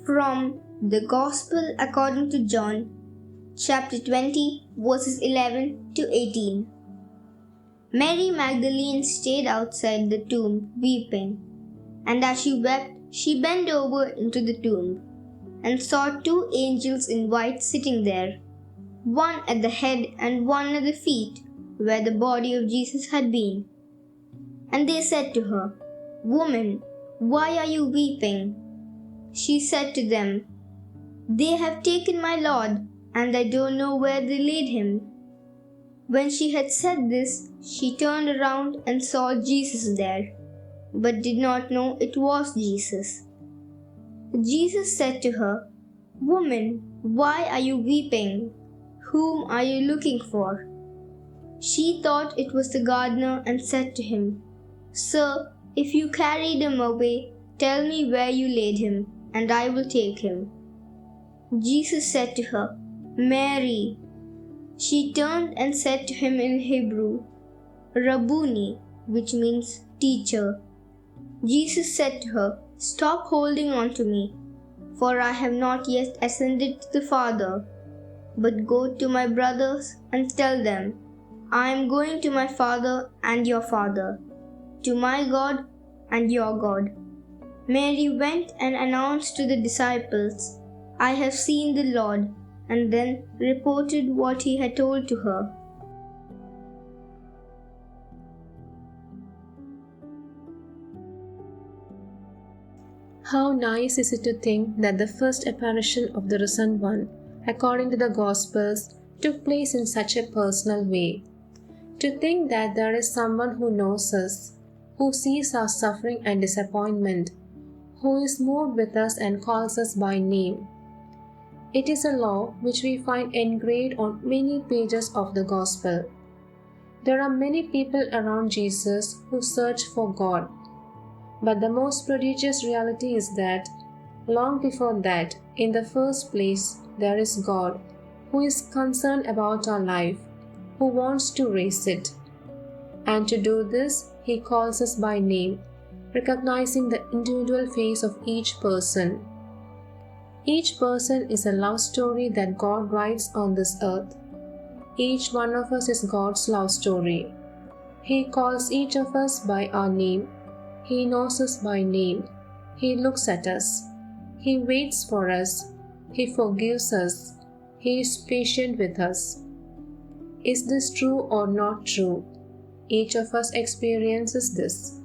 From the Gospel according to John, chapter 20, verses 11 to 18. Mary Magdalene stayed outside the tomb weeping, and as she wept, she bent over into the tomb and saw two angels in white sitting there, one at the head and one at the feet, where the body of Jesus had been. And they said to her, "Woman, why are you weeping?" She said to them, "They have taken my Lord, and I don't know where they laid him." When she had said this, she turned around and saw Jesus there, but did not know it was Jesus. Jesus said to her, "Woman, why are you weeping? Whom are you looking for?" She thought it was the gardener and said to him, "Sir, if you carried him away, tell me where you laid him, and I will take him." Jesus said to her, "Mary." She turned and said to him in Hebrew, "Rabboni," which means teacher. Jesus said to her, "Stop holding on to me, for I have not yet ascended to the Father. But go to my brothers and tell them, I am going to my Father and your Father, to my God and your God." Mary went and announced to the disciples, "I have seen the Lord," and then reported what he had told to her. How nice is it to think that the first apparition of the risen one, according to the Gospels, took place in such a personal way. To think that there is someone who knows us, who sees our suffering and disappointment, who is moved with us and calls us by name. It is a law which we find engraved on many pages of the Gospel. There are many people around Jesus who search for God. But the most prodigious reality is that, long before that, in the first place, there is God, who is concerned about our life, who wants to raise it. And to do this, He calls us by name, recognizing the individual face of each person. Each person is a love story that God writes on this earth. Each one of us is God's love story. He calls each of us by our name. He knows us by name. He looks at us. He waits for us. He forgives us. He is patient with us. Is this true or not true? Each of us experiences this.